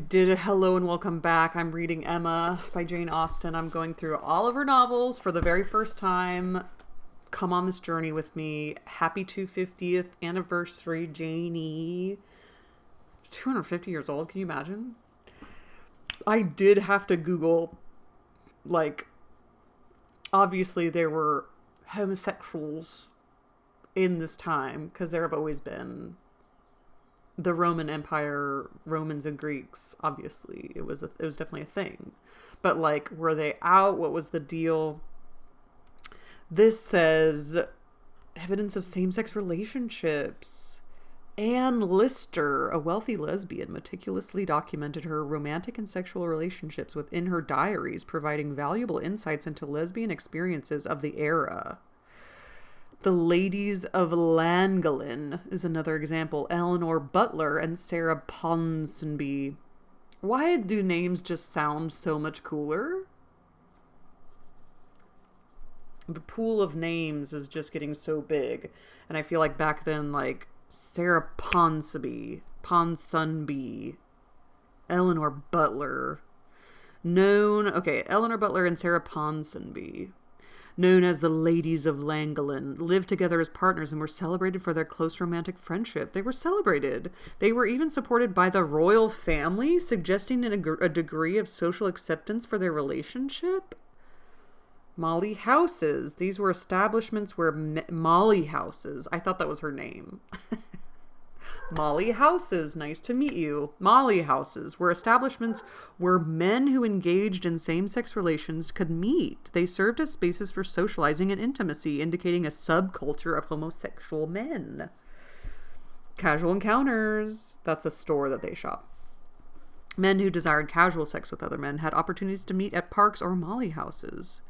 did a hello and welcome back. I'm reading Emma by Jane Austen. I'm going through all of her novels for the very first time. Come on this journey with me. Happy 250th anniversary, Janie. 250 years old, can you imagine? I did have to Google, obviously there were homosexuals in this time, because there have always been. The Roman Empire, Romans and Greeks, obviously, it was definitely a thing. But, were they out? What was the deal? This says, evidence of same-sex relationships. Anne Lister, a wealthy lesbian, meticulously documented her romantic and sexual relationships within her diaries, providing valuable insights into lesbian experiences of the era. The Ladies of Llangollen is another example. Eleanor Butler and Sarah Ponsonby. Why do names just sound so much cooler? The pool of names is just getting so big. And I feel like back then, Sarah Ponsonby, Eleanor Butler. Eleanor Butler and Sarah Ponsonby, known as the Ladies of Llangollen, lived together as partners and were celebrated for their close romantic friendship. They were celebrated. They were even supported by the royal family, suggesting a degree of social acceptance for their relationship. Molly Houses. These were establishments where Molly Houses. I thought that was her name. Molly Houses, nice to meet you. Molly Houses were establishments where men who engaged in same-sex relations could meet. They served as spaces for socializing and intimacy, indicating a subculture of homosexual men. Casual encounters, that's a store that they shop. Men who desired casual sex with other men had opportunities to meet at parks or Molly Houses.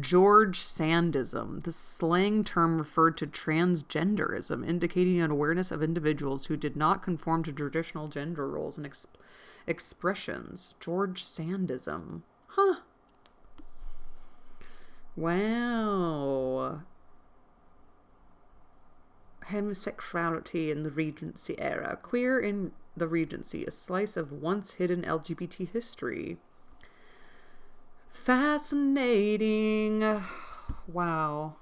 George Sandism. The slang term referred to transgenderism, indicating an awareness of individuals who did not conform to traditional gender roles and expressions. George Sandism. Huh. Wow. Homosexuality in the Regency era. Queer in the Regency, a slice of once hidden LGBT history. Fascinating. Wow.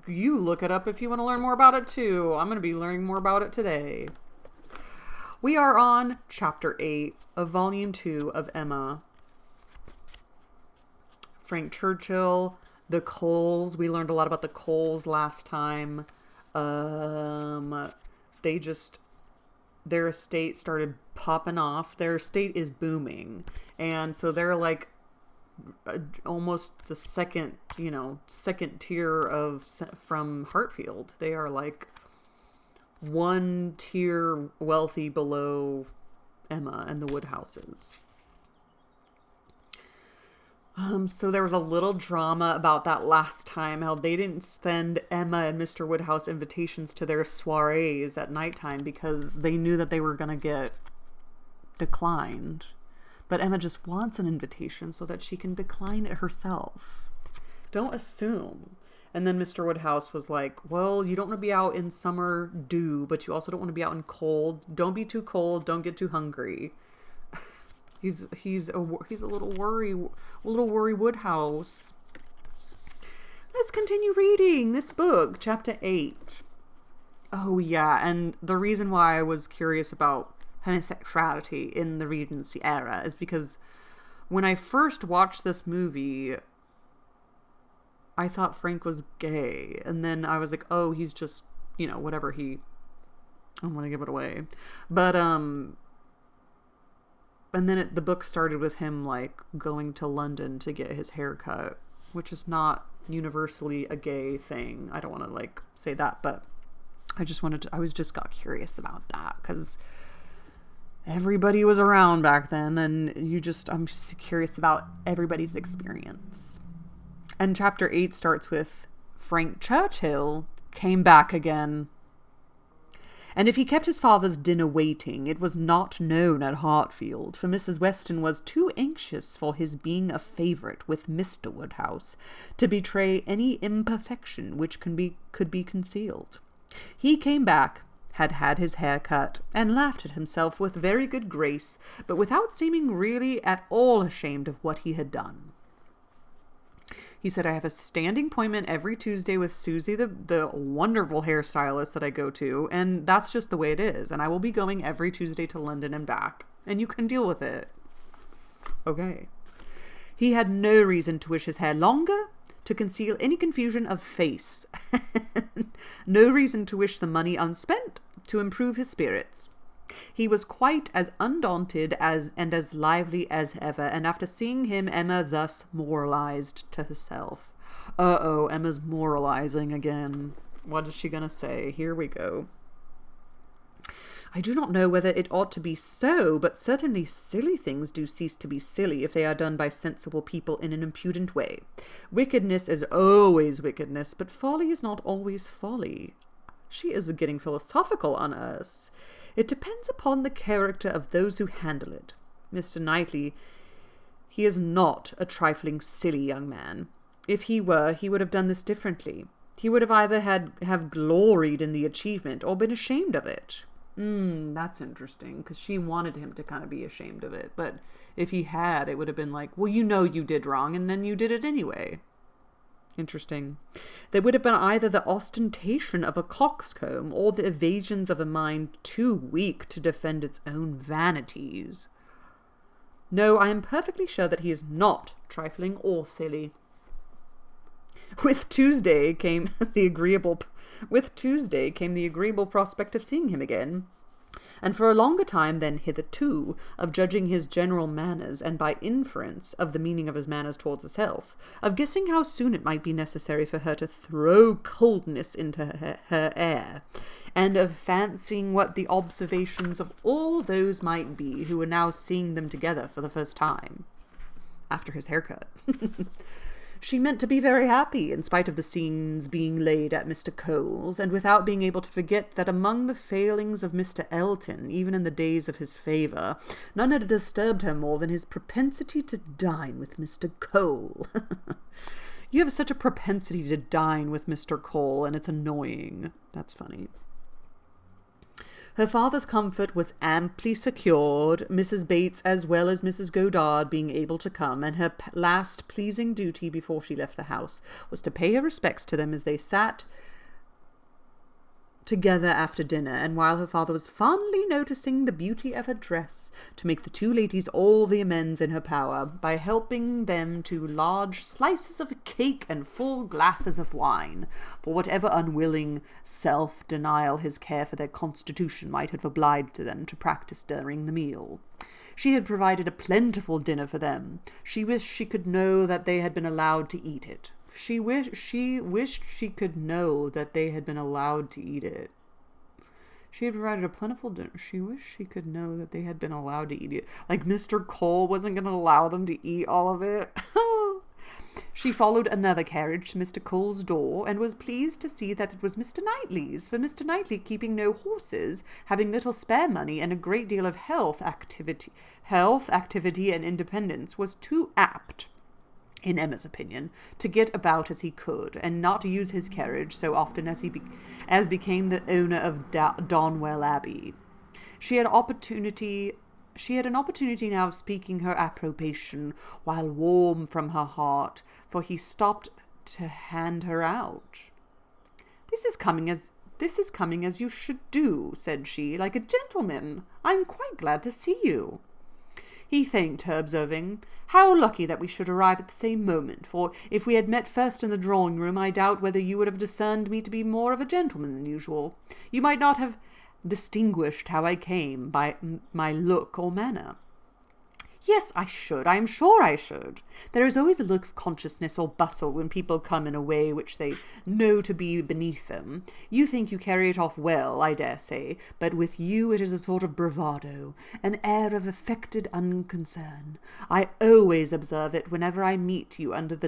You look it up if you want to learn more about it too. I'm going to be learning more about it today. We are on chapter 8 of volume 2 of Emma. Frank Churchill, the Coles. We learned a lot about the Coles last time. Their estate started popping off. Their estate is booming. And so they're almost the second tier from Hartfield. They are one tier wealthy below Emma and the Woodhouses. So there was a little drama about that last time, how they didn't send Emma and Mr. Woodhouse invitations to their soirees at nighttime because they knew that they were going to get declined. But Emma just wants an invitation so that she can decline it herself. Don't assume. And then Mr. Woodhouse was like, well, you don't want to be out in summer dew, but you also don't want to be out in cold. Don't be too cold. Don't get too hungry. He's a little worry Woodhouse. Let's continue reading this book, chapter 8. Oh yeah, and the reason why I was curious about homosexuality in the Regency era is because when I first watched this movie, I thought Frank was gay, and then I was like, oh, he's just, whatever I don't want to give it away, but and then the book started with him going to London to get his hair cut, which is not universally a gay thing. I don't want to say that, but I just got curious about that because everybody was around back then, and I'm just curious about everybody's experience. And chapter 8 starts with Frank Churchill came back again. And if he kept his father's dinner waiting, it was not known at Hartfield, for Mrs. Weston was too anxious for his being a favourite with Mr. Woodhouse to betray any imperfection which could be concealed. He came back, had had his hair cut, and laughed at himself with very good grace, but without seeming really at all ashamed of what he had done. He said, I have a standing appointment every Tuesday with Susie, the wonderful hairstylist that I go to, and that's just the way it is, and I will be going every Tuesday to London and back, and you can deal with it. Okay. He had no reason to wish his hair longer, to conceal any confusion of face. No reason to wish the money unspent, to improve his spirits. He was quite as undaunted and as lively as ever, and after seeing him, Emma thus moralized to herself. Uh-oh, Emma's moralizing again. What is she gonna say? Here we go. I do not know whether it ought to be so, but certainly silly things do cease to be silly if they are done by sensible people in an impudent way. Wickedness is always wickedness, but folly is not always folly. She is getting philosophical on us. It depends upon the character of those who handle it. Mr. Knightley, he is not a trifling, silly young man. If he were, he would have done this differently. He would have either have gloried in the achievement or been ashamed of it. That's interesting, because she wanted him to kind of be ashamed of it. But if he had, it would have been like, well, you know you did wrong, and then you did it anyway. Interesting. There would have been either the ostentation of a coxcomb or the evasions of a mind too weak to defend its own vanities. No, I am perfectly sure that he is not trifling or silly. With Tuesday came the agreeable prospect of seeing him again, and for a longer time than hitherto, of judging his general manners, and by inference of the meaning of his manners towards herself, of guessing how soon it might be necessary for her to throw coldness into her air, and of fancying what the observations of all those might be who were now seeing them together for the first time, after his haircut. She meant to be very happy, in spite of the scenes being laid at Mr. Cole's, and without being able to forget that among the failings of Mr. Elton, even in the days of his favour, none had disturbed her more than his propensity to dine with Mr. Cole. You have such a propensity to dine with Mr. Cole, and it's annoying. That's funny. Her father's comfort was amply secured, Mrs. Bates as well as Mrs. Goddard being able to come, and her last pleasing duty before she left the house was to pay her respects to them as they sat together after dinner, and while her father was fondly noticing the beauty of her dress, to make the two ladies all the amends in her power, by helping them to large slices of cake and full glasses of wine, for whatever unwilling self-denial his care for their constitution might have obliged them to practice during the meal. She had provided a plentiful dinner for them. She wished she could know that they had been allowed to eat it. She wished she could know that they had been allowed to eat it. She had provided a plentiful dinner. She wished she could know that they had been allowed to eat it. Like Mr. Cole wasn't going to allow them to eat all of it. She followed another carriage to Mr. Cole's door, and was pleased to see that it was Mr. Knightley's, for Mr. Knightley, keeping no horses, having little spare money, and a great deal of health, activity, and independence, was too apt, in Emma's opinion, to get about as he could, and not to use his carriage so often as became the owner of Donwell Abbey. She had an opportunity now of speaking her approbation, while warm from her heart, for he stopped to hand her out. This is coming as you should do," said she, "like a gentleman. I am quite glad to see you." He thanked her, observing, "How lucky that we should arrive at the same moment, for if we had met first in the drawing-room, I doubt whether you would have discerned me to be more of a gentleman than usual. You might not have distinguished how I came by my look or manner." "Yes, I should. I am sure I should. There is always a look of consciousness or bustle when people come in a way which they know to be beneath them. You think you carry it off well, I dare say, but with you it is a sort of bravado, an air of affected unconcern. I always observe it whenever I meet you under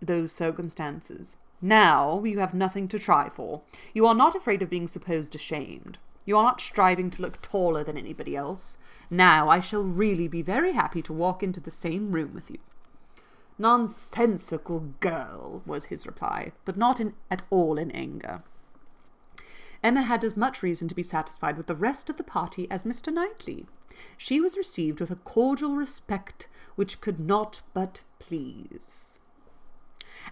those circumstances. Now you have nothing to try for. You are not afraid of being supposed ashamed. You are not striving to look taller than anybody else. Now I shall really be very happy to walk into the same room with you." "Nonsensical girl," was his reply, but not at all in anger. Emma had as much reason to be satisfied with the rest of the party as Mr. Knightley. She was received with a cordial respect which could not but please,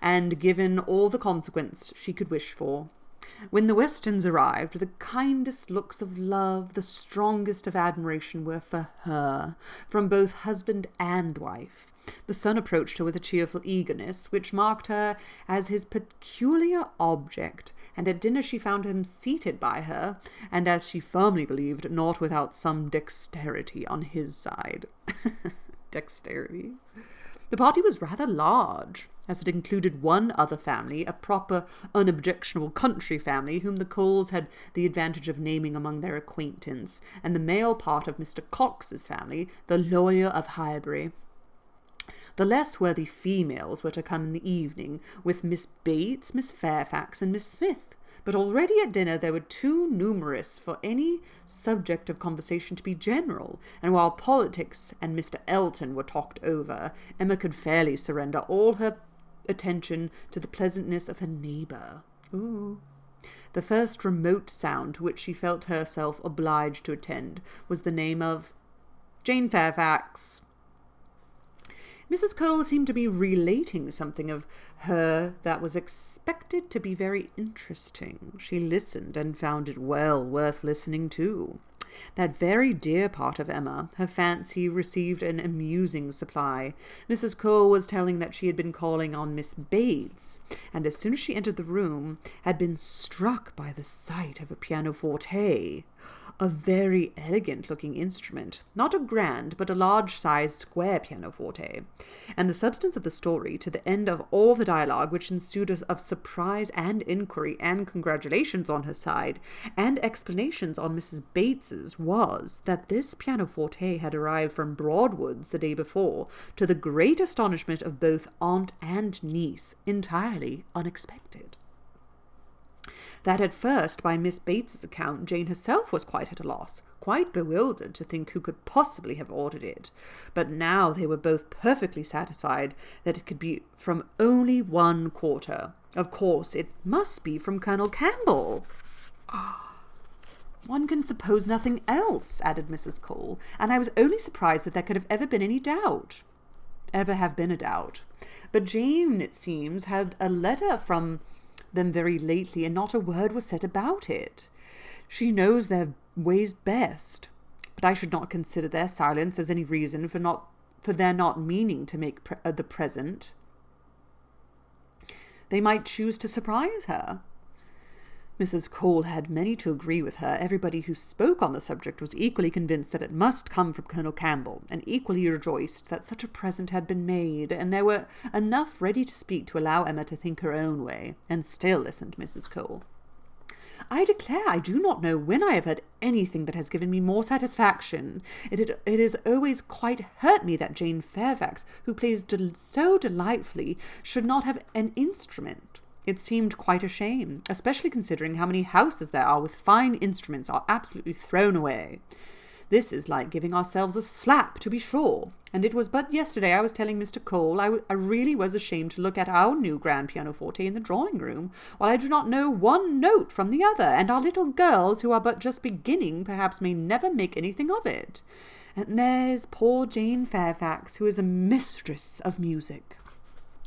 and given all the consequence she could wish for. When the Westons arrived, the kindest looks of love, the strongest of admiration were for her, from both husband and wife. The son approached her with a cheerful eagerness, which marked her as his peculiar object, and at dinner she found him seated by her, and as she firmly believed, not without some dexterity on his side. Dexterity. The party was rather large, as it included one other family, a proper, unobjectionable country family, whom the Coles had the advantage of naming among their acquaintance, and the male part of Mr. Cox's family, the lawyer of Highbury. The less worthy females were to come in the evening, with Miss Bates, Miss Fairfax, and Miss Smith, but already at dinner there were too numerous for any subject of conversation to be general, and while politics and Mr. Elton were talked over, Emma could fairly surrender all her attention to the pleasantness of her neighbour. Ooh. The first remote sound to which she felt herself obliged to attend was the name of Jane Fairfax. Mrs. Cole seemed to be relating something of her that was expected to be very interesting. She listened and found it well worth listening to. That very dear part of Emma, her fancy, received an amusing supply. Mrs. Cole was telling that she had been calling on Miss Bates, and as soon as she entered the room, had been struck by the sight of a pianoforte. A very elegant-looking instrument, not a grand, but a large-sized square pianoforte, and the substance of the story, to the end of all the dialogue which ensued of surprise and inquiry and congratulations on her side, and explanations on Mrs. Bates's, was that this pianoforte had arrived from Broadwoods the day before, to the great astonishment of both aunt and niece, entirely unexpected. That at first, by Miss Bates's account, Jane herself was quite at a loss, quite bewildered to think who could possibly have ordered it. But now they were both perfectly satisfied that it could be from only one quarter. Of course, it must be from Colonel Campbell. One can suppose nothing else, added Mrs. Cole, and I was only surprised that there could have ever been a doubt. But Jane, it seems, had a letter from them very lately, and not a word was said about it. She knows their ways best, but I should not consider their silence as any reason for their not meaning to make the present. They might choose to surprise her. Mrs. Cole had many to agree with her. Everybody who spoke on the subject was equally convinced that it must come from Colonel Campbell, and equally rejoiced that such a present had been made, and there were enough ready to speak to allow Emma to think her own way, and still listened Mrs. Cole. I declare I do not know when I have heard anything that has given me more satisfaction. It has always quite hurt me that Jane Fairfax, who plays so delightfully, should not have an instrument. It seemed quite a shame, especially considering how many houses there are with fine instruments are absolutely thrown away. This is like giving ourselves a slap, to be sure. And it was but yesterday I was telling Mr. Cole I really was ashamed to look at our new grand pianoforte in the drawing-room, while I do not know one note from the other, and our little girls, who are but just beginning, perhaps may never make anything of it. And there's poor Jane Fairfax, who is a mistress of music,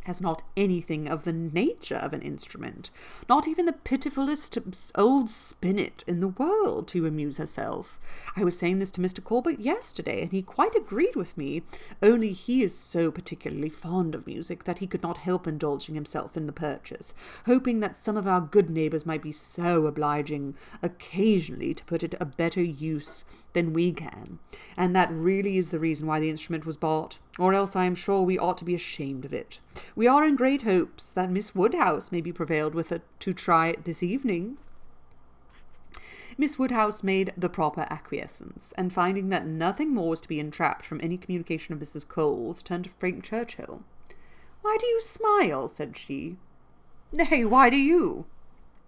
has not anything of the nature of an instrument, not even the pitifullest old spinet in the world to amuse herself. I was saying this to Mr. Corbett yesterday, and he quite agreed with me, only he is so particularly fond of music that he could not help indulging himself in the purchase, hoping that some of our good neighbours might be so obliging occasionally to put it a better use than we can, and that really is the reason why the instrument was bought, or else I am sure we ought to be ashamed of it. We are in great hopes that Miss Woodhouse may be prevailed with to try it this evening. Miss Woodhouse made the proper acquiescence, and finding that nothing more was to be entrapped from any communication of Mrs. Cole's, turned to Frank Churchill. "Why do you smile?" said she. "Nay, why do you?"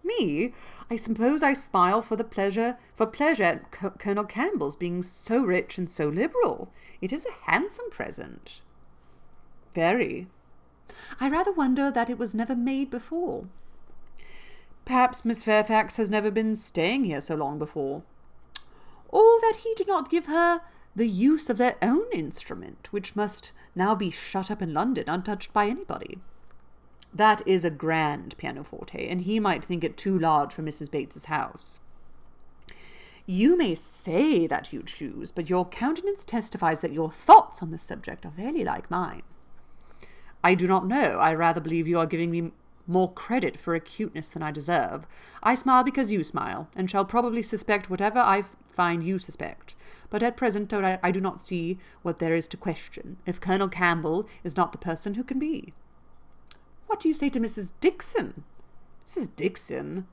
"Me? I suppose I smile for pleasure at Colonel Campbell's being so rich and so liberal. It is a handsome present." "Very. I rather wonder that it was never made before." Perhaps Miss Fairfax has never been staying here so long before. Or that he did not give her the use of their own instrument, which must now be shut up in London, untouched by anybody. That is a grand pianoforte, and he might think it too large for Mrs. Bates's house. You may say that you choose, but your countenance testifies that your thoughts on this subject are very like mine. I do not know. I rather believe you are giving me more credit for acuteness than I deserve. I smile because you smile, and shall probably suspect whatever I find you suspect. But at present I do not see what there is to question, if Colonel Campbell is not the person who can be. What do you say to Mrs. Dixon? Mrs. Dixon?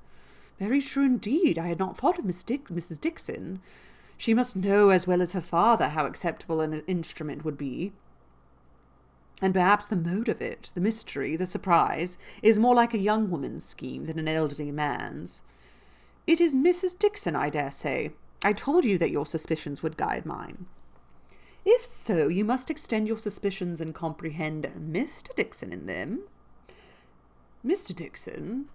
Very true indeed. I had not thought of Mrs. Dixon. She must know as well as her father how acceptable an instrument would be. And perhaps the mode of it, the mystery, the surprise, is more like a young woman's scheme than an elderly man's. It is Mrs. Dixon, I dare say. I told you that your suspicions would guide mine. If so, you must extend your suspicions and comprehend Mr. Dixon in them. Mr. Dixon?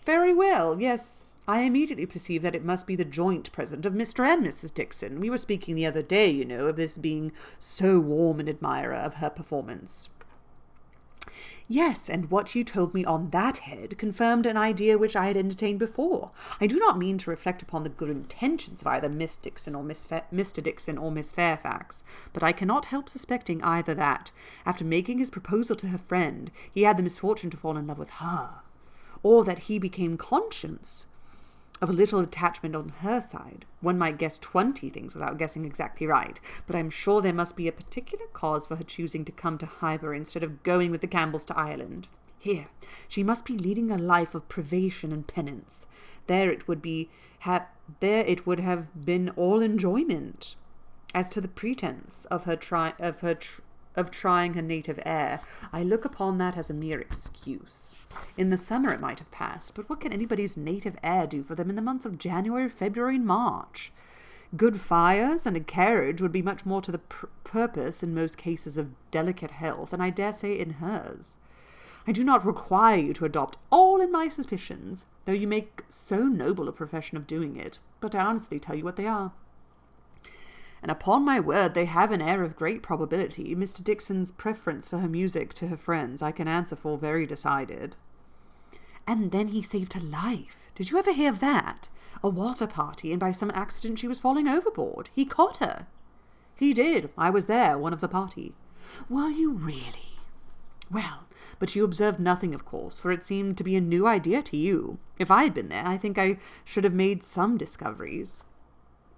Very well, yes. I immediately perceive that it must be the joint present of Mr. and Mrs. Dixon. We were speaking the other day, you know, of this being so warm an admirer of her performance. Yes, and what you told me on that head confirmed an idea which I had entertained before. I do not mean to reflect upon the good intentions of either Miss Dixon or Mr. Dixon or Miss Fairfax, but I cannot help suspecting either that, after making his proposal to her friend, he had the misfortune to fall in love with her, or that he became conscious of a little attachment on her side. One might guess 20 things without guessing exactly right, but I'm sure there must be a particular cause for her choosing to come to Highbury instead of going with the Campbells to Ireland. Here, she must be leading a life of privation and penance. There it would have been all enjoyment. As to the pretence of her trying her native air, I look upon that as a mere excuse. In the summer it might have passed, but what can anybody's native air do for them in the months of January, February, and March? Good fires and a carriage would be much more to the purpose in most cases of delicate health, and I dare say in hers. I do not require you to adopt all in my suspicions, though you make so noble a profession of doing it, but I honestly tell you what they are. And upon my word, they have an air of great probability. Mr. Dixon's preference for her music to her friends I can answer for very decided. And then he saved her life. Did you ever hear of that? A water party, and by some accident she was falling overboard. He caught her. He did. I was there, one of the party. Were you really? Well, but you observed nothing, of course, for it seemed to be a new idea to you. If I had been there, I think I should have made some discoveries.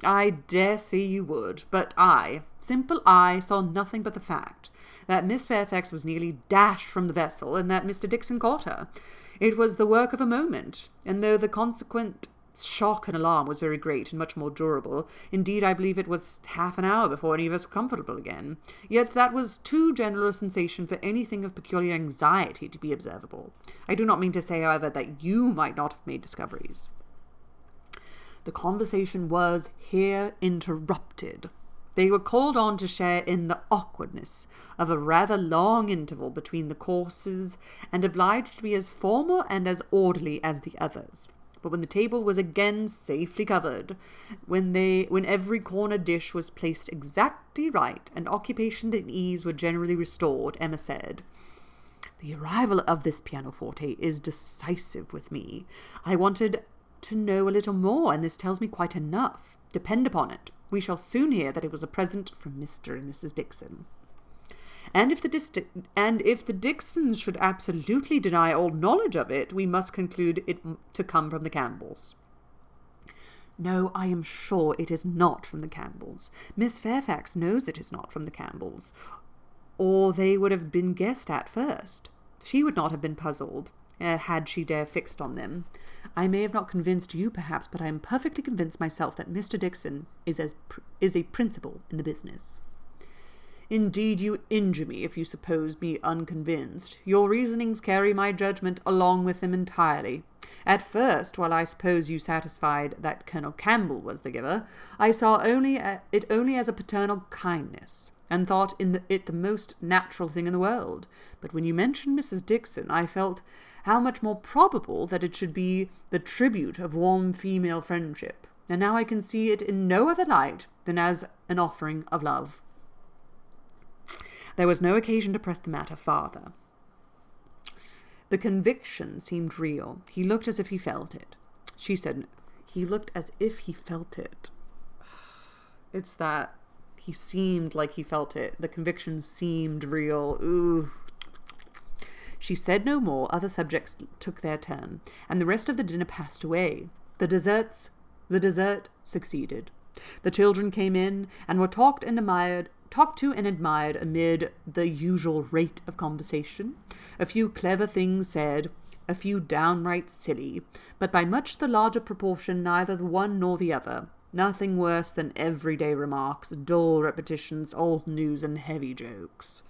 I dare say you would, but simple I, saw nothing but the fact that Miss Fairfax was nearly dashed from the vessel, and that Mr. Dixon caught her. It was the work of a moment, and though the consequent shock and alarm was very great and much more durable, indeed I believe it was half an hour before any of us were comfortable again, yet that was too general a sensation for anything of peculiar anxiety to be observable. I do not mean to say, however, that you might not have made discoveries. The conversation was here interrupted. They were called on to share in the awkwardness of a rather long interval between the courses, and obliged to be as formal and as orderly as the others. But when the table was again safely covered, when every corner dish was placed exactly right, and occupation and ease were generally restored, Emma said, "The arrival of this pianoforte is decisive with me. I wanted to know a little more, and this tells me quite enough. Depend upon it, we shall soon hear that it was a present from Mr. and Mrs. Dixon. And if the Dixons should absolutely deny all knowledge of it, we must conclude it to come from the Campbells." "No, I am sure it is not from the Campbells. Miss Fairfax knows it is not from the Campbells, or they would have been guessed at first. She would not have been puzzled, had she dare fixed on them. I may have not convinced you, perhaps, but I am perfectly convinced myself that Mr. Dixon is a principal in the business." Indeed, you injure me if you suppose me unconvinced. Your reasonings carry my judgment along with them entirely. At first, while I suppose you satisfied that Colonel Campbell was the giver, I saw it only as a paternal kindness, and thought it the most natural thing in the world. But when you mentioned Mrs. Dixon, I felt how much more probable that it should be the tribute of warm female friendship, and now I can see it in no other light than as an offering of love. There was no occasion to press the matter farther. The conviction seemed real. He looked as if he felt it. She said, he looked as if he felt it. It's that he seemed like he felt it. The conviction seemed real. Ooh. She said no more. Other subjects took their turn, and the rest of the dinner passed away. The dessert succeeded. The children came in and were talked to and admired amid the usual rate of conversation. A few clever things said, a few downright silly, but by much the larger proportion neither the one nor the other. Nothing worse than everyday remarks, dull repetitions, old news, and heavy jokes.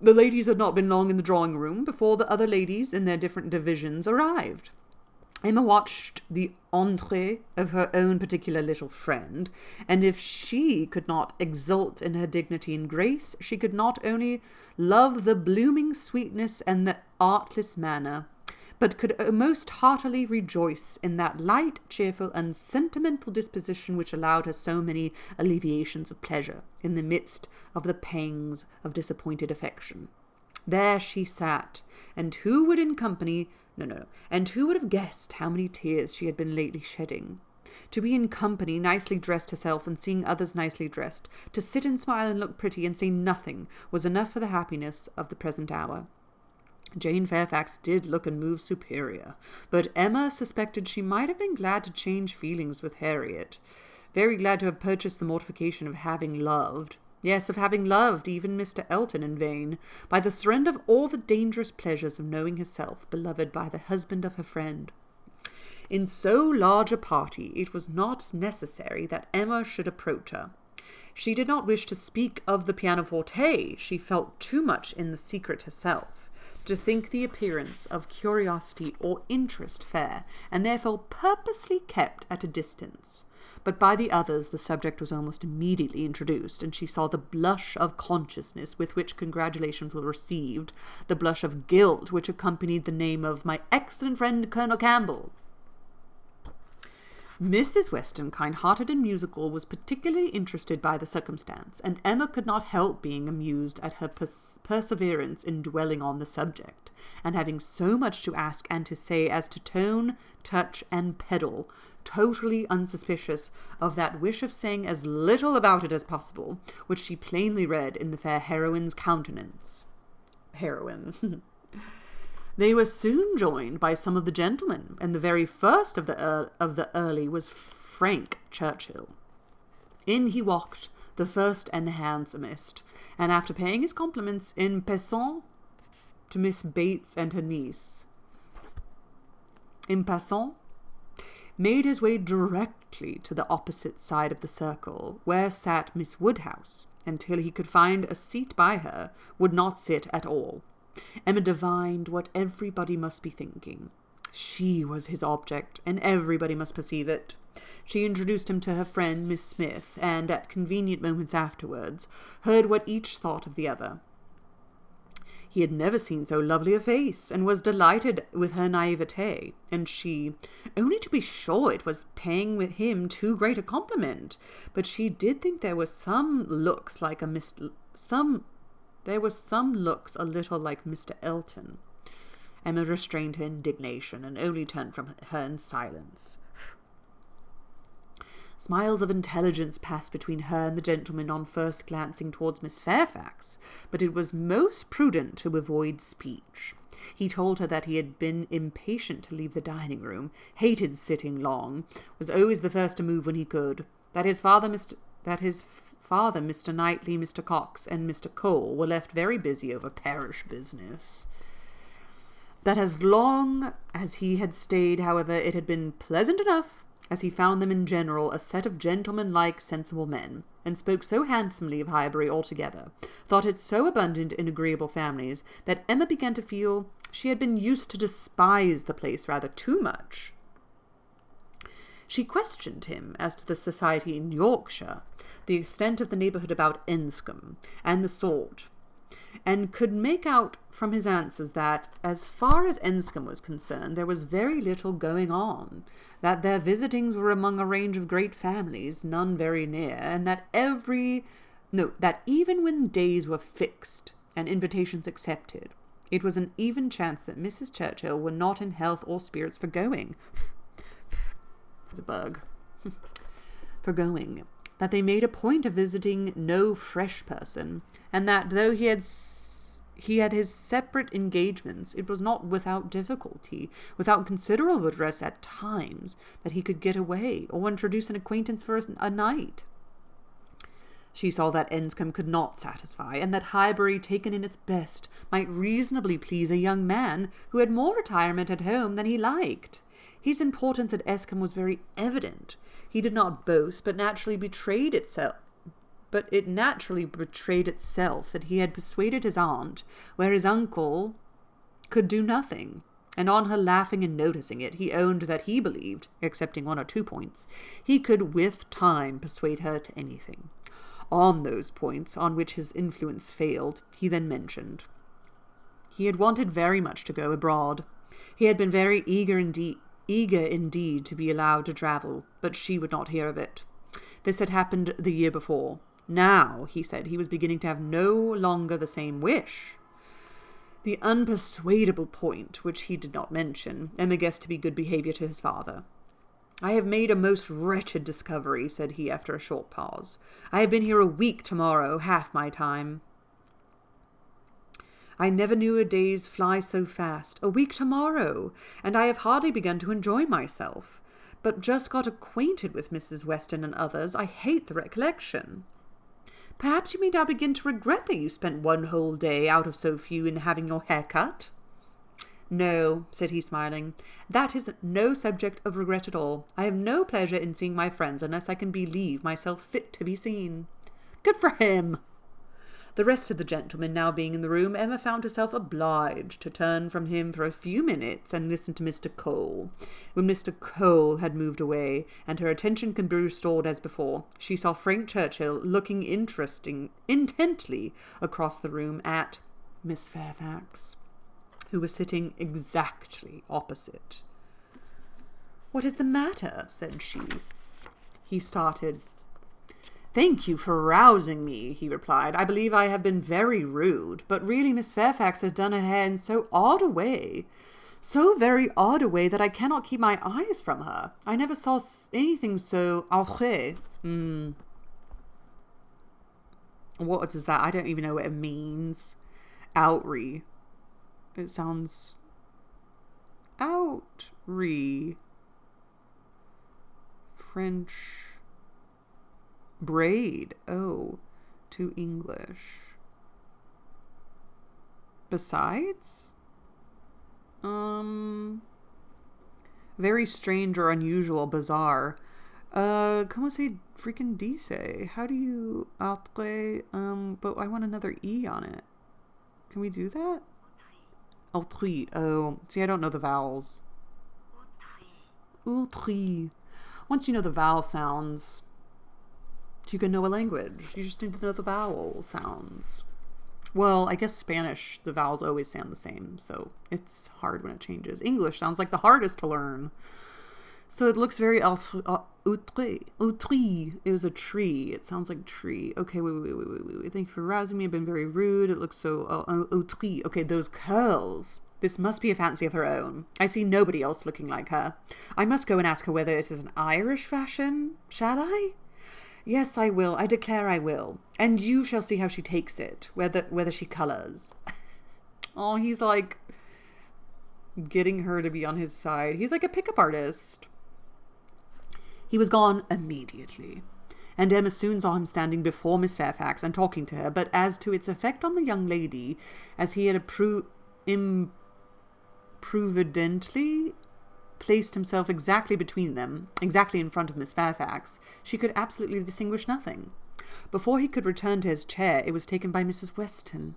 The ladies had not been long in the drawing-room before the other ladies in their different divisions arrived. Emma watched the entrée of her own particular little friend, and if she could not exult in her dignity and grace, she could not only love the blooming sweetness and the artless manner, but could most heartily rejoice in that light, cheerful, and sentimental disposition which allowed her so many alleviations of pleasure in the midst of the pangs of disappointed affection. There she sat, and who would have guessed how many tears she had been lately shedding? To be in company, nicely dressed herself, and seeing others nicely dressed, to sit and smile and look pretty and say nothing, was enough for the happiness of the present hour. Jane Fairfax did look and move superior, but Emma suspected she might have been glad to change feelings with Harriet, very glad to have purchased the mortification of having loved, yes, of having loved even Mr. Elton in vain, by the surrender of all the dangerous pleasures of knowing herself beloved by the husband of her friend. In so large a party, it was not necessary that Emma should approach her. She did not wish to speak of the pianoforte. She felt too much in the secret herself to think the appearance of curiosity or interest fair, and therefore purposely kept at a distance. But by the others the subject was almost immediately introduced, and she saw the blush of consciousness with which congratulations were received, the blush of guilt which accompanied the name of my excellent friend Colonel Campbell. Mrs. Weston, kind-hearted and musical, was particularly interested by the circumstance, and Emma could not help being amused at her perseverance in dwelling on the subject, and having so much to ask and to say as to tone, touch, and pedal, totally unsuspicious of that wish of saying as little about it as possible, which she plainly read in the fair heroine's countenance. Heroine. They were soon joined by some of the gentlemen, and the very first of the early was Frank Churchill. In he walked, the first and handsomest, and after paying his compliments in passant to Miss Bates and her niece, made his way directly to the opposite side of the circle, where sat Miss Woodhouse, and till he could find a seat by her, would not sit at all. Emma divined what everybody must be thinking. She was his object, and everybody must perceive it. She introduced him to her friend Miss Smith, and at convenient moments afterwards heard what each thought of the other. He had never seen so lovely a face, and was delighted with her naivete, and she, only to be sure it was paying with him too great a compliment, but she did think there were some looks a little like Mr. Elton. Emma restrained her indignation, and only turned from her in silence. Smiles of intelligence passed between her and the gentleman on first glancing towards Miss Fairfax, but it was most prudent to avoid speech. He told her that he had been impatient to leave the dining-room, hated sitting long, was always the first to move when he could, that his father, Mr. Knightley, Mr. Cox, and Mr. Cole were left very busy over parish business. That as long as he had stayed, however, it had been pleasant enough, as he found them in general a set of gentleman-like, sensible men, and spoke so handsomely of Highbury altogether, thought it so abundant in agreeable families, that Emma began to feel she had been used to despise the place rather too much. She questioned him as to the society in Yorkshire, the extent of the neighbourhood about Enscombe, and the sort, and could make out from his answers that, as far as Enscombe was concerned, there was very little going on, that their visitings were among a range of great families, none very near, and that that even when days were fixed and invitations accepted, it was an even chance that Mrs. Churchill were not in health or spirits for going. It's a bug. For going. That they made a point of visiting no fresh person, and that though he had his separate engagements, it was not without difficulty, without considerable redress at times, that he could get away, or introduce an acquaintance for a night. She saw that Enscombe could not satisfy, and that Highbury, taken in its best, might reasonably please a young man who had more retirement at home than he liked. His importance at Enscombe was very evident. He did not boast, but it naturally betrayed itself that he had persuaded his aunt, where his uncle could do nothing, and on her laughing and noticing it, he owned that he believed, excepting 1 or 2 points, he could with time persuade her to anything. On those points on which his influence failed, he then mentioned. He had wanted very much to go abroad. He had been very eager indeed to be allowed to travel, but she would not hear of it. This had happened the year before. Now, he said, he was beginning to have no longer the same wish. The unpersuadable point, which he did not mention, Emma guessed to be good behaviour to his father. "I have made a most wretched discovery," said he after a short pause. "I have been here a week tomorrow, half my time. I never knew a days fly so fast. A week tomorrow, and I have hardly begun to enjoy myself, but just got acquainted with Mrs. Weston and others. I hate the recollection." "Perhaps you may now begin to regret that you spent 1 whole day out of so few in having your hair cut?" "No," said he, smiling, "that is no subject of regret at all. I have no pleasure in seeing my friends unless I can believe myself fit to be seen." "Good for him!" The rest of the gentlemen now being in the room, Emma found herself obliged to turn from him for a few minutes and listen to Mr. Cole. When Mr. Cole had moved away, and her attention could be restored as before, she saw Frank Churchill looking intently across the room at Miss Fairfax, who was sitting exactly opposite. "What is the matter?" said she. He started. "Thank you for rousing me," he replied. "I believe I have been very rude, but really Miss Fairfax has done her hair in so very odd a way that I cannot keep my eyes from her. I never saw anything so outré." What is that? I don't even know what it means. Outry. It sounds outry. French. Braid. Oh, to English. Besides? Very strange or unusual, bizarre. Comment c'est freaking dice? How do you outre? But I want another E on it. Can we do that? Autrui. Oh, see, I don't know the vowels. Autrui. Once you know the vowel sounds, you can know a language. You just need to know the vowel sounds. Well, I guess Spanish, the vowels always sound the same, so it's hard when it changes. English sounds like the hardest to learn. So it looks very outré. It was a tree. It sounds like tree. Okay, wait. Thank you for rousing me. I've been very rude. It looks so outré. Okay, those curls. This must be a fancy of her own. I see nobody else looking like her. I must go and ask her whether it is an Irish fashion. Shall I? Yes, I will. I declare I will. And you shall see how she takes it, whether she colours. Oh, he's like getting her to be on his side. He's like a pickup artist. He was gone immediately, and Emma soon saw him standing before Miss Fairfax and talking to her, but as to its effect on the young lady, as he had improvidently placed himself exactly between them, exactly in front of Miss Fairfax, she could absolutely distinguish nothing. Before he could return to his chair, it was taken by Mrs. Weston.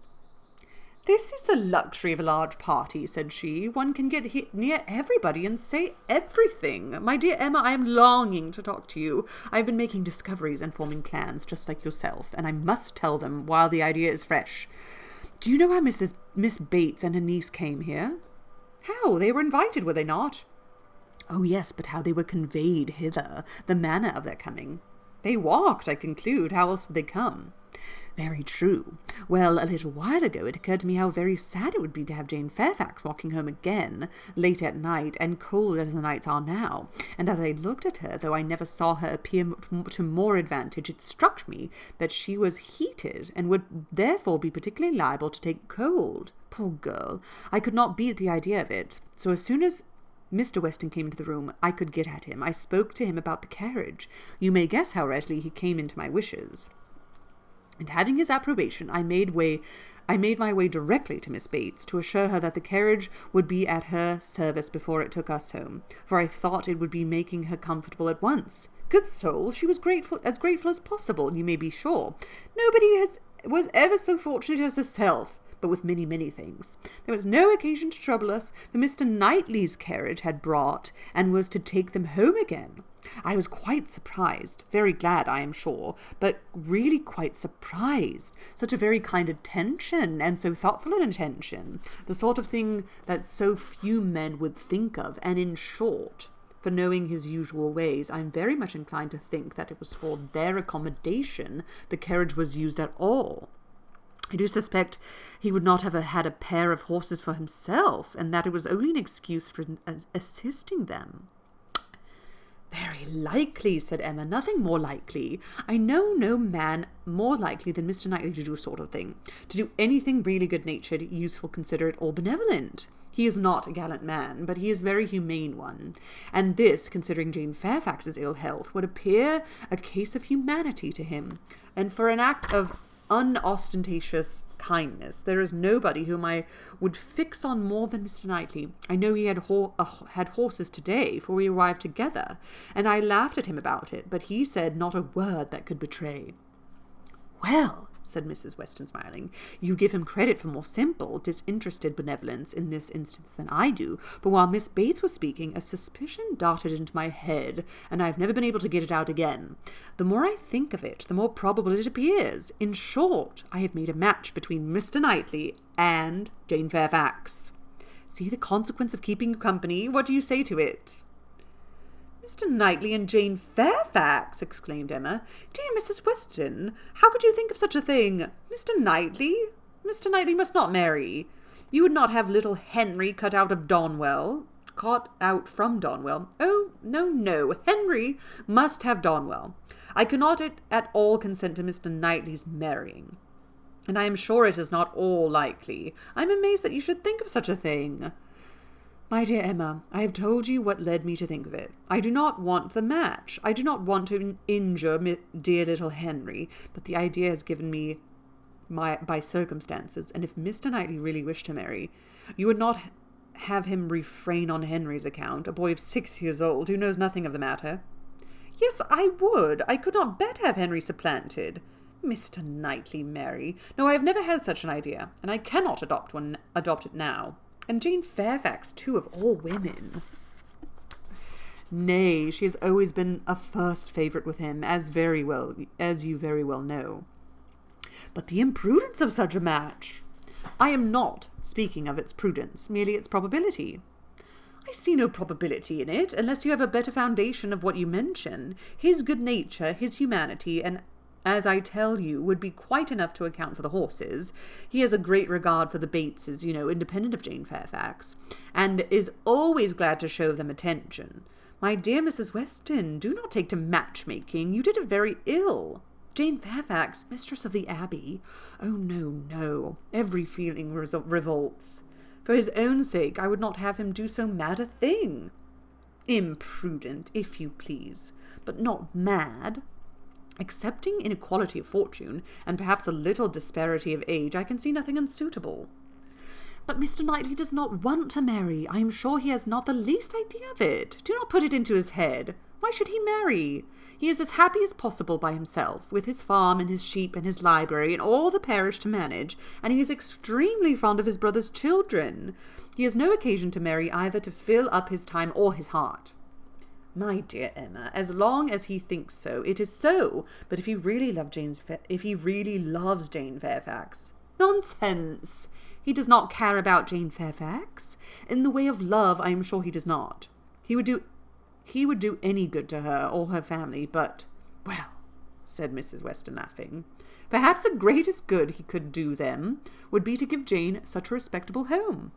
"This is the luxury of a large party," said she. "One can get near everybody and say everything. My dear Emma, I am longing to talk to you. I have been making discoveries and forming plans, just like yourself, and I must tell them while the idea is fresh. Do you know how Miss Bates and her niece came here?" "How? They were invited, were they not?" "Oh, yes, but how they were conveyed hither, the manner of their coming." "They walked, I conclude. How else would they come?" "Very true. Well, a little while ago it occurred to me how very sad it would be to have Jane Fairfax walking home again, late at night, and cold as the nights are now. And as I looked at her, though I never saw her appear to more advantage, it struck me that she was heated, and would therefore be particularly liable to take cold. Poor girl! I could not beat the idea of it. So as soon as Mr. Weston came into the room, I could get at him. I spoke to him about the carriage. You may guess how readily he came into my wishes. And having his approbation, I made my way directly to Miss Bates to assure her that the carriage would be at her service before it took us home, for I thought it would be making her comfortable at once. Good soul, she was grateful as possible, you may be sure. Nobody was ever so fortunate as herself. But with many, many things. There was no occasion to trouble us, for Mr. Knightley's carriage had brought, and was to take them home again. I was quite surprised, very glad, I am sure, but really quite surprised. Such a very kind attention, and so thoughtful an attention. The sort of thing that so few men would think of, and in short, for knowing his usual ways, I am very much inclined to think that it was for their accommodation the carriage was used at all. I do suspect he would not have had a pair of horses for himself, and that it was only an excuse for assisting them." "Very likely," said Emma. "Nothing more likely. I know no man more likely than Mr. Knightley to do a sort of thing. To do anything really good-natured, useful, considerate, or benevolent. He is not a gallant man, but he is a very humane one. And this, considering Jane Fairfax's ill health, would appear a case of humanity to him. And for an act of unostentatious kindness, there is nobody whom I would fix on more than Mr. Knightley. I know he had horses today, for we arrived together, and I laughed at him about it, but he said not a word that could betray." "Well," said Mrs. Weston, smiling, "you give him credit for more simple, disinterested benevolence in this instance than I do, for while Miss Bates was speaking, a suspicion darted into my head, and I have never been able to get it out again. The more I think of it, the more probable it appears. In short, I have made a match between Mr. Knightley and Jane Fairfax. See the consequence of keeping you company. What do you say to it?" "Mr. Knightley and Jane Fairfax!" exclaimed Emma. "Dear Mrs. Weston, how could you think of such a thing? Mr. Knightley? Mr. Knightley must not marry. You would not have little Henry cut out from Donwell. Oh, no. Henry must have Donwell. I cannot at all consent to Mr. Knightley's marrying. And I am sure it is not all likely. I am amazed that you should think of such a thing." "My dear Emma, I have told you what led me to think of it. I do not want the match. I do not want to injure dear little Henry, but the idea has given me by circumstances, and if Mr. Knightley really wished to marry, you would not have him refrain on Henry's account, a boy of 6 years old, who knows nothing of the matter." "Yes, I would. I could not bear to have Henry supplanted." "Mr. Knightley marry? No, I have never had such an idea, and I cannot adopt it now. And Jane Fairfax, too, of all women." "Nay, she has always been a first favourite with him, as you very well know." "But the imprudence of such a match!" "I am not speaking of its prudence, merely its probability." "I see no probability in it, unless you have a better foundation of what you mention. His good nature, his humanity, and as I tell you, would be quite enough to account for the horses. He has a great regard for the Bateses, independent of Jane Fairfax, and is always glad to show them attention. My dear Mrs. Weston, do not take to matchmaking. You did it very ill. Jane Fairfax, mistress of the Abbey? Oh, no. Every feeling revolts. For his own sake, I would not have him do so mad a thing. Imprudent, if you please, but not mad. Excepting inequality of fortune, and perhaps a little disparity of age, I can see nothing unsuitable." But Mr. Knightley does not want to marry. I am sure he has not the least idea of it. Do not put it into his head. Why should he marry? He is as happy as possible by himself, with his farm and his sheep and his library and all the parish to manage, and he is extremely fond of his brother's children. He has no occasion to marry either to fill up his time or his heart. My dear Emma, as long as he thinks so, it is so. But if he really loves Jane Fairfax... Nonsense! He does not care about Jane Fairfax. In the way of love, I am sure he does not. He would do any good to her or her family, but... Well, said Mrs. Weston, laughing, perhaps the greatest good he could do them would be to give Jane such a respectable home.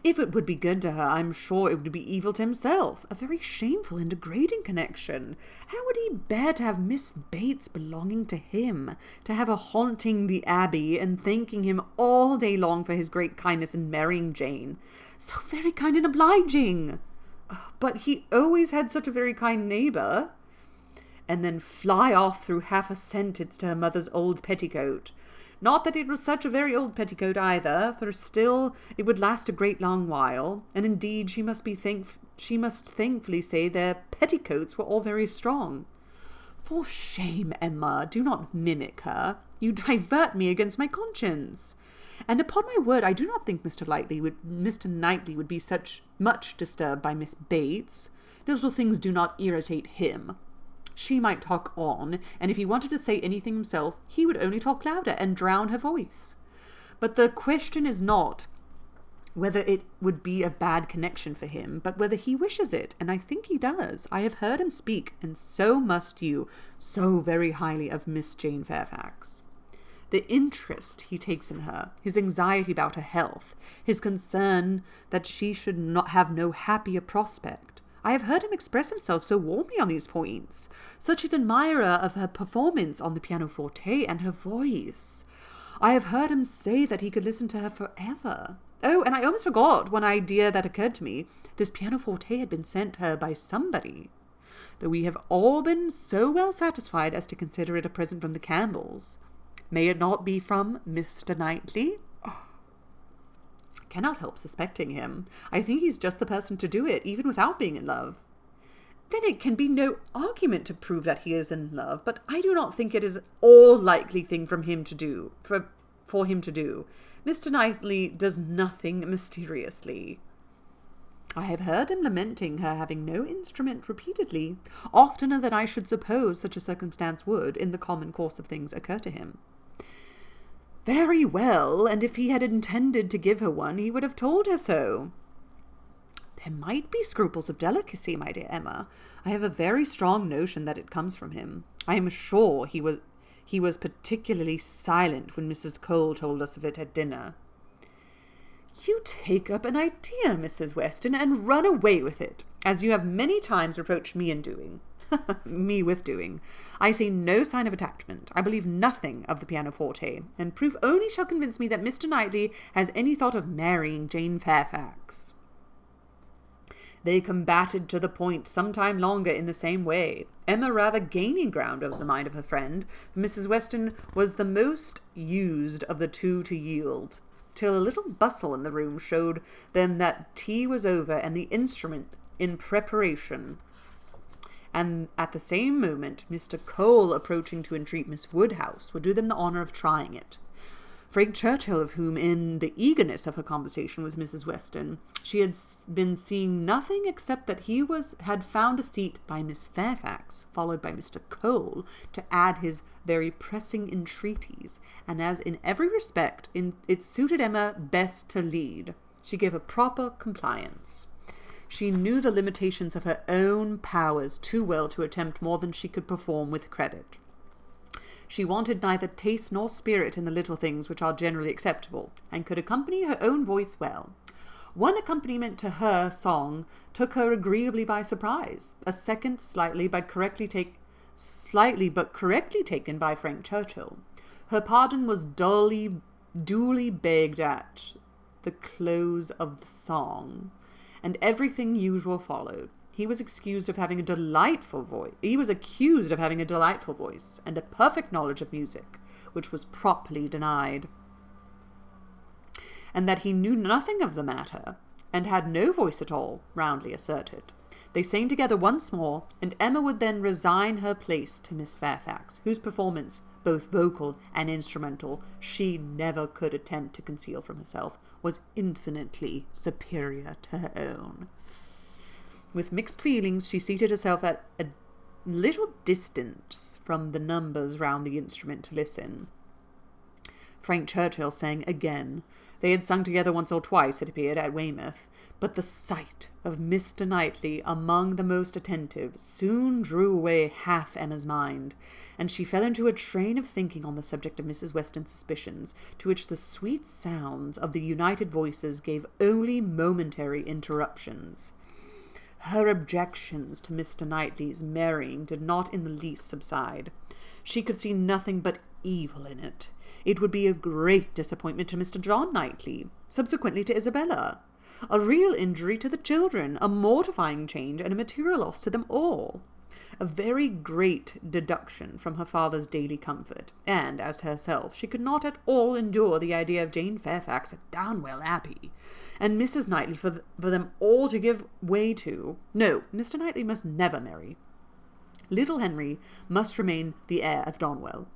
If it would be good to her, I'm sure it would be evil to himself. A very shameful and degrading connection. How would he bear to have Miss Bates belonging to him, to have her haunting the Abbey and thanking him all day long for his great kindness in marrying Jane? So very kind and obliging. But he always had such a very kind neighbour. And then fly off through half a sentence to her mother's old petticoat. Not that it was such a very old petticoat either, for still it would last a great long while, and indeed she must thankfully say their petticoats were all very strong. For shame, Emma, do not mimic her. You divert me against my conscience. And upon my word, I do not think Mr. Knightley would be such much disturbed by Miss Bates. Little things do not irritate him. She might talk on, and if he wanted to say anything himself, he would only talk louder and drown her voice. But the question is not whether it would be a bad connection for him, but whether he wishes it, and I think he does. I have heard him speak, and so must you, so very highly of Miss Jane Fairfax. The interest he takes in her, his anxiety about her health, his concern that she should not have no happier prospect. I have heard him express himself so warmly on these points, such an admirer of her performance on the pianoforte and her voice. I have heard him say that he could listen to her forever. Oh, and I almost forgot one idea that occurred to me. This pianoforte had been sent her by somebody, though we have all been so well satisfied as to consider it a present from the Campbells. May it not be from Mr. Knightley? Cannot help suspecting him. I think he's just the person to do it, even without being in love. Then it can be no argument to prove that he is in love, but I do not think it is all likely thing for him to do. Mr. Knightley does nothing mysteriously. I have heard him lamenting her having no instrument repeatedly, oftener than I should suppose such a circumstance would, in the common course of things, occur to him. Very well, and if he had intended to give her one, he would have told her so. There might be scruples of delicacy, my dear Emma. I have a very strong notion that it comes from him. I am sure he was particularly silent when Mrs. Cole told us of it at dinner. You take up an idea, Mrs. Weston, and run away with it, as you have many times reproached me in doing. Me with doing. I see no sign of attachment. I believe nothing of the pianoforte, and proof only shall convince me that Mr. Knightley has any thought of marrying Jane Fairfax. They combated to the point some time longer in the same way, Emma rather gaining ground over the mind of her friend, for Mrs. Weston was the most used of the two to yield, till a little bustle in the room showed them that tea was over and the instrument in preparation, and at the same moment Mr. Cole approaching to entreat Miss Woodhouse would do them the honour of trying it. Frank Churchill, of whom, in the eagerness of her conversation with Mrs. Weston, she had been seeing nothing except that he had found a seat by Miss Fairfax, followed by Mr. Cole, to add his very pressing entreaties, and as in every respect it suited Emma best to lead, she gave a proper compliance. She knew the limitations of her own powers too well to attempt more than she could perform with credit. She wanted neither taste nor spirit in the little things which are generally acceptable, and could accompany her own voice well. One accompaniment to her song took her agreeably by surprise, a second slightly but correctly taken by Frank Churchill. Her pardon was duly begged at the close of the song, and everything usual followed. He was accused of having a delightful voice, and a perfect knowledge of music, which was properly denied. and that he knew nothing of the matter, and had no voice at all, roundly asserted. They sang together once more, and Emma would then resign her place to Miss Fairfax, whose performance, both vocal and instrumental, she never could attempt to conceal from herself, was infinitely superior to her own. With mixed feelings, she seated herself at a little distance from the numbers round the instrument to listen. Frank Churchill sang again. They had sung together once or twice, it appeared, at Weymouth, but the sight of Mr. Knightley among the most attentive soon drew away half Emma's mind, and she fell into a train of thinking on the subject of Mrs. Weston's suspicions, to which the sweet sounds of the united voices gave only momentary interruptions. Her objections to Mr. Knightley's marrying did not in the least subside. She could see nothing but evil in it. It would be a great disappointment to Mr. John Knightley, subsequently to Isabella, a real injury to the children, a mortifying change, and a material loss to them all. A very great deduction from her father's daily comfort, and, as to herself, she could not at all endure the idea of Jane Fairfax at Donwell Abbey, and Mrs. Knightley for them all to give way to. No, Mr. Knightley must never marry. Little Henry must remain the heir of Donwell.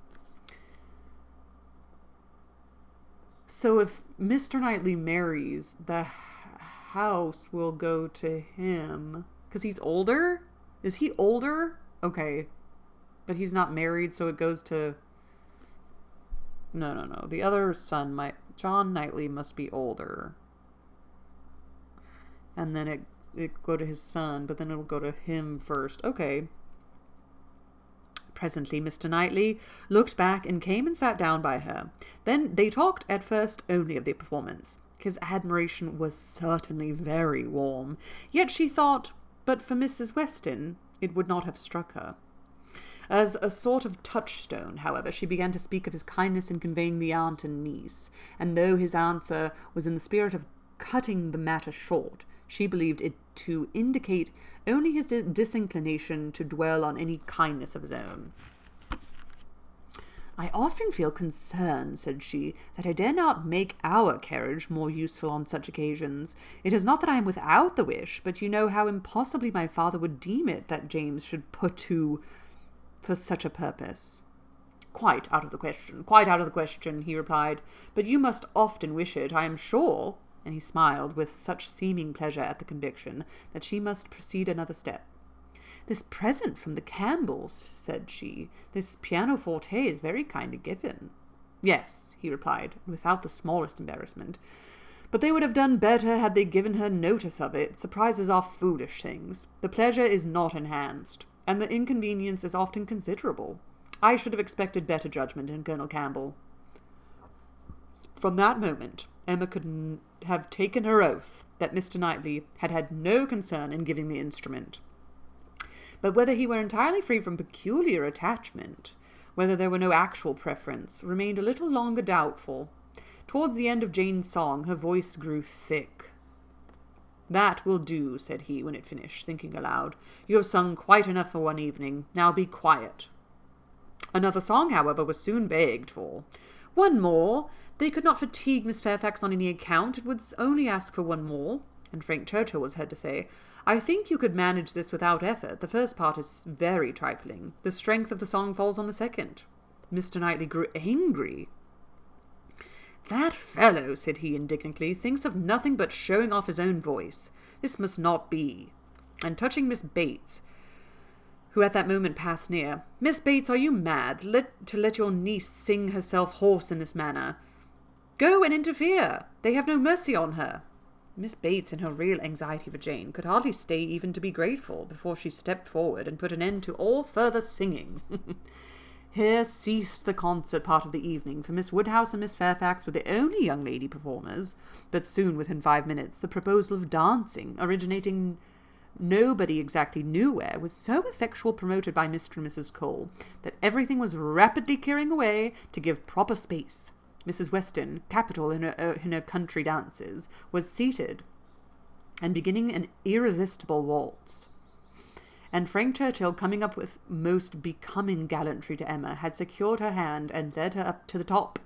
So if Mr. Knightley marries, the house will go to him. Because he's older? Is he older? Okay. But he's not married, so it goes to... No. The other son, John Knightley, must be older. And then it go to his son, but then it'll go to him first. Okay. Presently Mr. Knightley looked back and came and sat down by her. Then they talked at first only of the performance. His admiration was certainly very warm, yet she thought, but for Mrs. Weston, it would not have struck her. As a sort of touchstone, however, she began to speak of his kindness in conveying the aunt and niece, and though his answer was in the spirit of cutting the matter short, she believed it to indicate only his disinclination to dwell on any kindness of his own. "I often feel concerned," said she, "that I dare not make our carriage more useful on such occasions. It is not that I am without the wish, but you know how impossibly my father would deem it that James should put to for such a purpose." "Quite out of the question," he replied. "But you must often wish it, I am sure." And he smiled with such seeming pleasure at the conviction that she must proceed another step. "This present from the Campbells," said she, "this pianoforte is very kindly given." "Yes," he replied, without the smallest embarrassment. "But they would have done better had they given her notice of it. Surprises are foolish things. The pleasure is not enhanced, and the inconvenience is often considerable. I should have expected better judgment in Colonel Campbell." From that moment, Emma could have taken her oath that Mr. Knightley had had no concern in giving the instrument. But whether he were entirely free from peculiar attachment, whether there were no actual preference, remained a little longer doubtful. Towards the end of Jane's song, her voice grew thick. "That will do," said he, when it finished, thinking aloud. "You have sung quite enough for one evening. Now be quiet." Another song, however, was soon begged for. "One more. They could not fatigue Miss Fairfax on any account. It would only ask for one more." And Frank Churchill was heard to say, "I think you could manage this without effort. The first part is very trifling. The strength of the song falls on the second." Mr. Knightley grew angry. "That fellow," said he indignantly, "thinks of nothing but showing off his own voice. This must not be." And touching Miss Bates, who at that moment passed near, "Miss Bates, are you mad, to let your niece sing herself hoarse in this manner? Go and interfere. They have no mercy on her." Miss Bates, in her real anxiety for Jane, could hardly stay even to be grateful, before she stepped forward and put an end to all further singing. Here ceased the concert part of the evening, for Miss Woodhouse and Miss Fairfax were the only young lady performers, but soon, within 5 minutes, the proposal of dancing, originating nobody exactly knew where, was so effectually promoted by Mr. and Mrs. Cole, that everything was rapidly clearing away to give proper space. Mrs. Weston, capital in her country dances, was seated and beginning an irresistible waltz. And Frank Churchill, coming up with most becoming gallantry to Emma, had secured her hand and led her up to the top.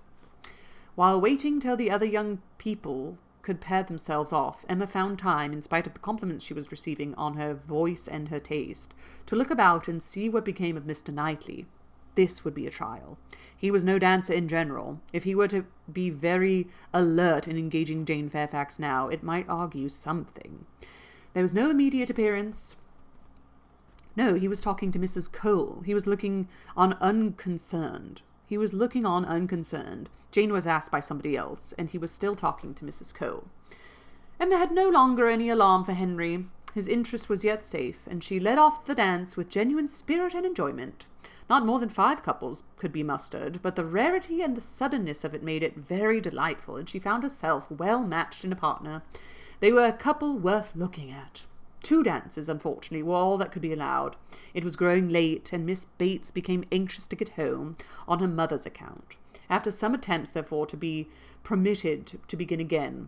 While waiting till the other young people could pair themselves off, Emma found time, in spite of the compliments she was receiving on her voice and her taste, to look about and see what became of Mr. Knightley. This would be a trial. He was no dancer in general. If he were to be very alert in engaging Jane Fairfax now, it might argue something. There was no immediate appearance. No, he was talking to Mrs. Cole. He was looking on unconcerned. Jane was asked by somebody else, and he was still talking to Mrs. Cole. Emma had no longer any alarm for Henry. His interest was yet safe, and she led off the dance with genuine spirit and enjoyment. Not more than 5 couples could be mustered, but the rarity and the suddenness of it made it very delightful, and she found herself well matched in a partner. They were a couple worth looking at. 2 dances, unfortunately, were all that could be allowed. It was growing late, and Miss Bates became anxious to get home on her mother's account. After some attempts, therefore, to be permitted to begin again,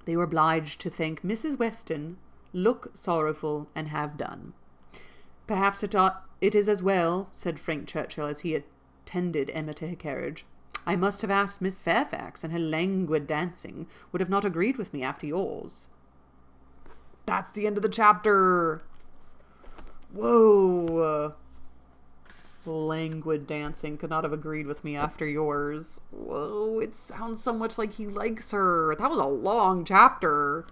they were obliged to thank Mrs. Weston, look sorrowful, and have done. Perhaps it is as well, said Frank Churchill, as he attended Emma to her carriage. I must have asked Miss Fairfax, and her languid dancing would have not agreed with me after yours. That's the end of the chapter. Whoa. Languid dancing could not have agreed with me after yours. Whoa, it sounds so much like he likes her. That was a long chapter.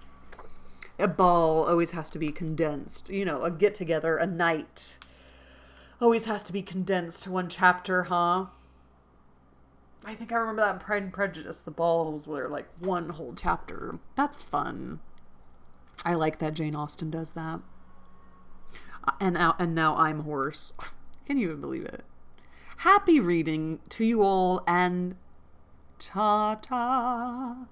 A ball always has to be condensed. You know, a get-together, a night, always has to be condensed to one chapter, huh? I think I remember that in Pride and Prejudice. The balls were like one whole chapter. That's fun. I like that Jane Austen does that. And now I'm hoarse. Can you even believe it? Happy reading to you all, and ta-ta.